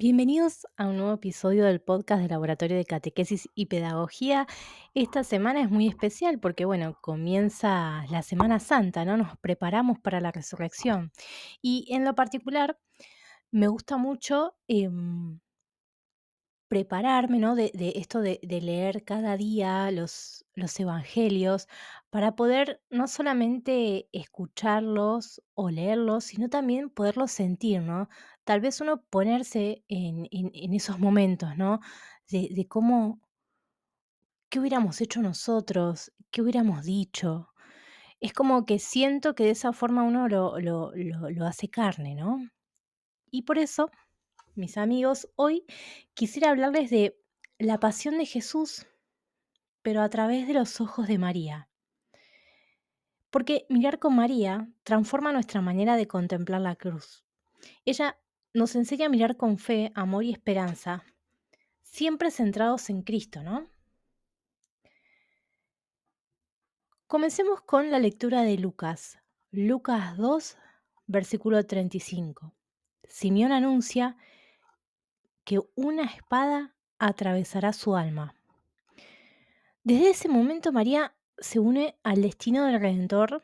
Bienvenidos a un nuevo episodio del podcast del Laboratorio de Catequesis y Pedagogía. Esta semana es muy especial porque, bueno, comienza la Semana Santa, ¿no? Nos preparamos para la resurrección. Y en lo particular, me gusta mucho prepararme, ¿no? De esto de leer cada día los evangelios para poder no solamente escucharlos o leerlos, sino también poderlos sentir, ¿no? Tal vez uno ponerse en esos momentos, ¿no? De cómo, qué hubiéramos hecho nosotros, qué hubiéramos dicho. Es como que siento que de esa forma uno lo hace carne, ¿no? Y por eso mis amigos, hoy quisiera hablarles de la pasión de Jesús, pero a través de los ojos de María. Porque mirar con María transforma nuestra manera de contemplar la cruz. Ella nos enseña a mirar con fe, amor y esperanza, siempre centrados en Cristo, ¿no? Comencemos con la lectura de Lucas. Lucas 2, versículo 35. Simeón anuncia que una espada atravesará su alma. Desde ese momento María se une al destino del Redentor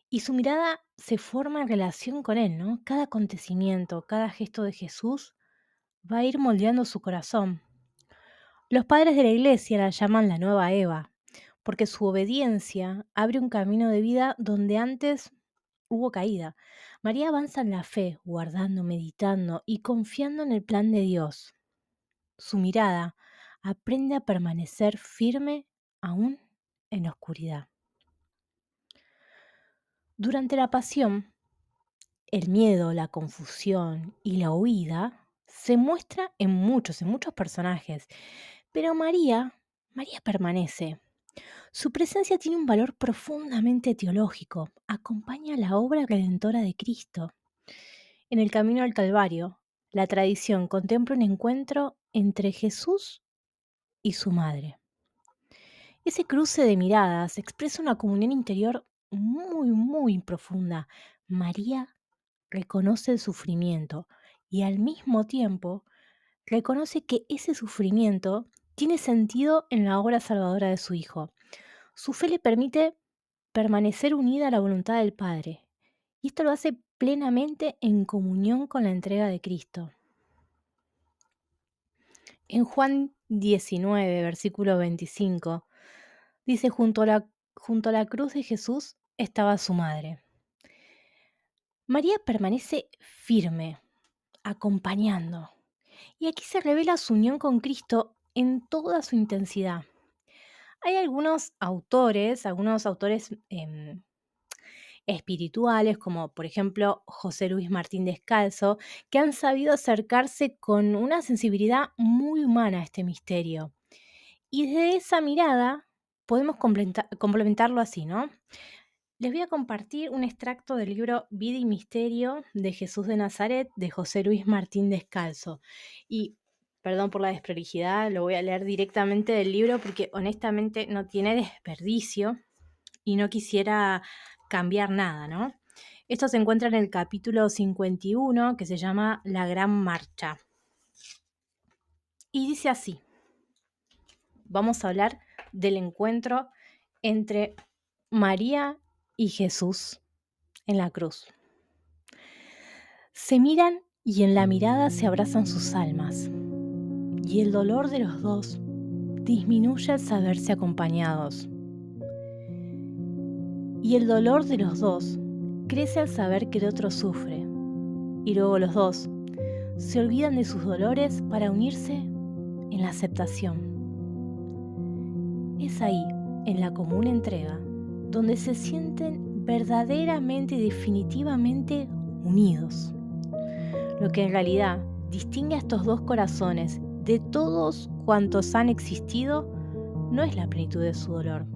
y su mirada se forma en relación con él, ¿no? Cada acontecimiento, cada gesto de Jesús va a ir moldeando su corazón. Los padres de la iglesia la llaman la nueva Eva, porque su obediencia abre un camino de vida donde antes hubo caída. María avanza en la fe, guardando, meditando y confiando en el plan de Dios. Su mirada aprende a permanecer firme aún en la oscuridad. Durante la pasión, el miedo, la confusión y la huida se muestra en muchos personajes, pero María permanece. Su presencia tiene un valor profundamente teológico, acompaña la obra redentora de Cristo. En el camino al Calvario, la tradición contempla un encuentro entre Jesús y su madre. Ese cruce de miradas expresa una comunión interior muy profunda. María reconoce el sufrimiento y al mismo tiempo reconoce que ese sufrimiento tiene sentido en la obra salvadora de su Hijo. Su fe le permite permanecer unida a la voluntad del Padre y esto lo hace plenamente en comunión con la entrega de Cristo. En Juan 19, versículo 25, dice, junto a la cruz de Jesús estaba su madre. María permanece firme, acompañando. Y aquí se revela su unión con Cristo en toda su intensidad. Hay algunos autores espirituales, como por ejemplo José Luis Martín Descalzo, que han sabido acercarse con una sensibilidad muy humana a este misterio. Y desde esa mirada podemos complementarlo así, ¿no? Les voy a compartir un extracto del libro Vida y Misterio de Jesús de Nazaret de José Luis Martín Descalzo. Y perdón por la desprolijidad, lo voy a leer directamente del libro porque honestamente no tiene desperdicio y no quisiera cambiar nada, ¿no? Esto se encuentra en el capítulo 51 que se llama La Gran Marcha. Y dice así, vamos a hablar del encuentro entre María y Jesús en la cruz. Se miran y en la mirada se abrazan sus almas, y el dolor de los dos disminuye al saberse acompañados. Y el dolor de los dos crece al saber que el otro sufre, y luego los dos se olvidan de sus dolores para unirse en la aceptación. Es ahí, en la común entrega, donde se sienten verdaderamente y definitivamente unidos. Lo que en realidad distingue a estos dos corazones de todos cuantos han existido no es la plenitud de su dolor,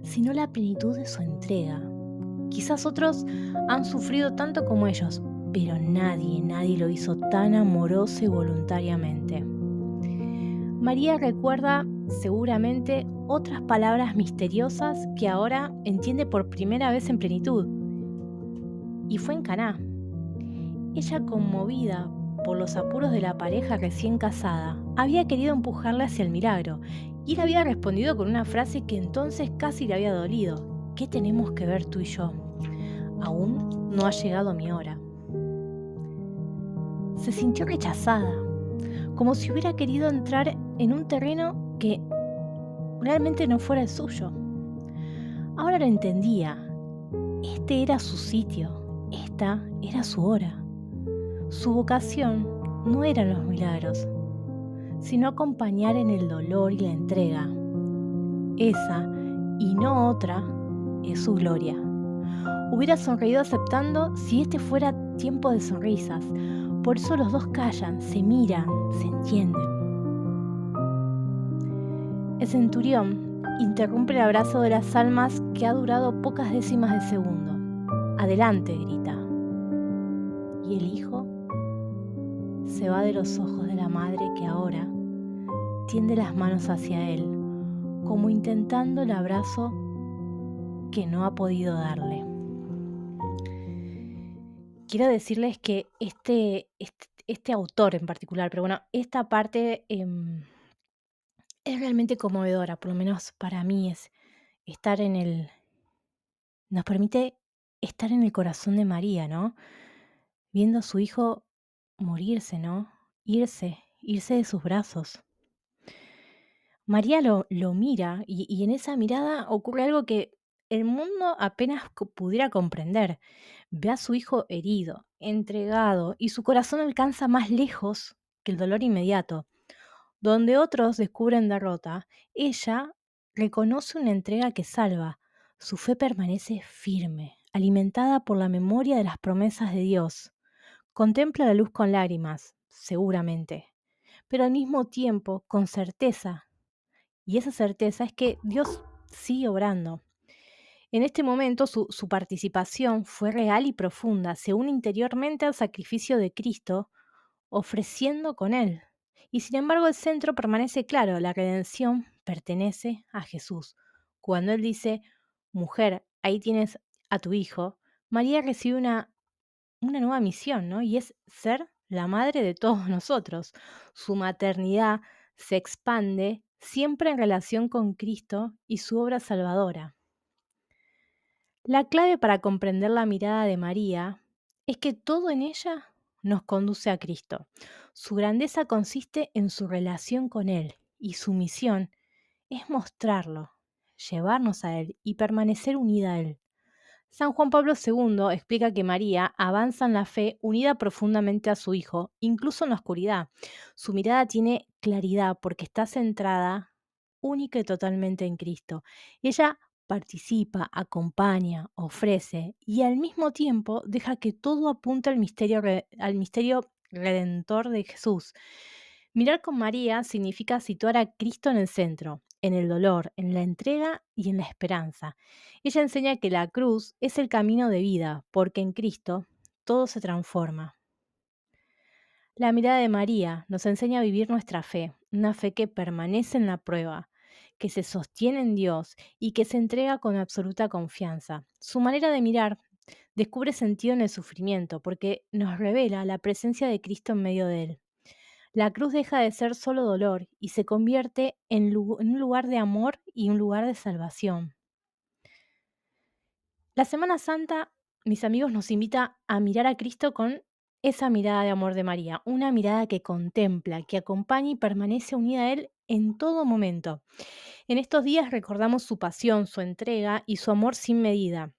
sino la plenitud de su entrega. Quizás otros han sufrido tanto como ellos, pero nadie lo hizo tan amoroso y voluntariamente. María recuerda seguramente otras palabras misteriosas que ahora entiende por primera vez en plenitud. Y fue en Caná. Ella, conmovida por los apuros de la pareja recién casada, había querido empujarle hacia el milagro, y él había respondido con una frase que entonces casi le había dolido. ¿Qué tenemos que ver tú y yo? Aún no ha llegado mi hora. Se sintió rechazada, como si hubiera querido entrar en un terreno que realmente no fuera el suyo. Ahora lo entendía. Este era su sitio, esta era su hora. Su vocación no eran los milagros, sino acompañar en el dolor y la entrega. Esa, y no otra, es su gloria. Hubiera sonreído aceptando si este fuera tiempo de sonrisas. Por eso los dos callan, se miran, se entienden. El centurión interrumpe el abrazo de las almas que ha durado pocas décimas de segundo. Adelante, grita. Y el hijo se va de los ojos de la madre que ahora tiende las manos hacia él, como intentando el abrazo que no ha podido darle. Quiero decirles que este autor en particular, pero bueno, esta parte es realmente conmovedora, por lo menos para mí es estar nos permite estar en el corazón de María, ¿no? Viendo a su hijo morirse, ¿no? Irse de sus brazos. María lo mira y en esa mirada ocurre algo que el mundo apenas pudiera comprender. Ve a su hijo herido, entregado, y su corazón alcanza más lejos que el dolor inmediato. Donde otros descubren derrota, ella reconoce una entrega que salva. Su fe permanece firme, alimentada por la memoria de las promesas de Dios. Contempla la luz con lágrimas, seguramente, pero al mismo tiempo con certeza, y esa certeza es que Dios sigue obrando. En este momento su participación fue real y profunda, se une interiormente al sacrificio de Cristo, ofreciendo con Él. Y sin embargo el centro permanece claro, la redención pertenece a Jesús. Cuando Él dice, mujer, ahí tienes a tu hijo, María recibe una nueva misión, ¿no? Y es ser la madre de todos nosotros. Su maternidad se expande siempre en relación con Cristo y su obra salvadora. La clave para comprender la mirada de María es que todo en ella nos conduce a Cristo. Su grandeza consiste en su relación con Él y su misión es mostrarlo, llevarnos a Él y permanecer unida a Él. San Juan Pablo II explica que María avanza en la fe unida profundamente a su Hijo, incluso en la oscuridad. Su mirada tiene claridad porque está centrada única y totalmente en Cristo. Ella participa, acompaña, ofrece y al mismo tiempo deja que todo apunte al misterio redentor de Jesús. Mirar con María significa situar a Cristo en el centro, en el dolor, en la entrega y en la esperanza. Ella enseña que la cruz es el camino de vida, porque en Cristo todo se transforma. La mirada de María nos enseña a vivir nuestra fe, una fe que permanece en la prueba, que se sostiene en Dios y que se entrega con absoluta confianza. Su manera de mirar descubre sentido en el sufrimiento, porque nos revela la presencia de Cristo en medio de él. La cruz deja de ser solo dolor y se convierte en un lugar de amor y un lugar de salvación. La Semana Santa, mis amigos, nos invita a mirar a Cristo con esa mirada de amor de María, una mirada que contempla, que acompaña y permanece unida a Él en todo momento. En estos días recordamos su pasión, su entrega y su amor sin medida.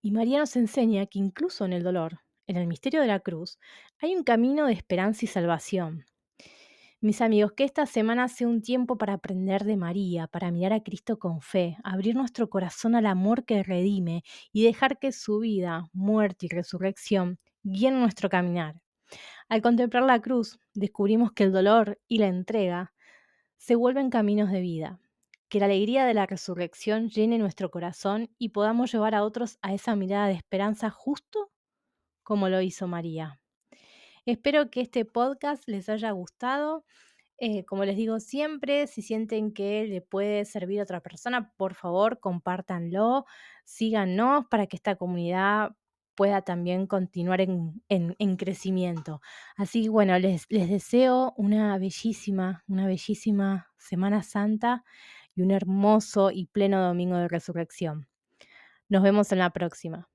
Y María nos enseña que incluso en el dolor, en el misterio de la cruz, hay un camino de esperanza y salvación. Mis amigos, que esta semana sea un tiempo para aprender de María, para mirar a Cristo con fe, abrir nuestro corazón al amor que redime y dejar que su vida, muerte y resurrección guíen nuestro caminar. Al contemplar la cruz, descubrimos que el dolor y la entrega se vuelven caminos de vida. Que la alegría de la resurrección llene nuestro corazón y podamos llevar a otros a esa mirada de esperanza justo como lo hizo María. Espero que este podcast les haya gustado. Como les digo siempre, si sienten que le puede servir a otra persona, por favor, compártanlo, síganos para que esta comunidad pueda también continuar en crecimiento. Así que bueno, les deseo una bellísima Semana Santa y un hermoso y pleno domingo de resurrección. Nos vemos en la próxima.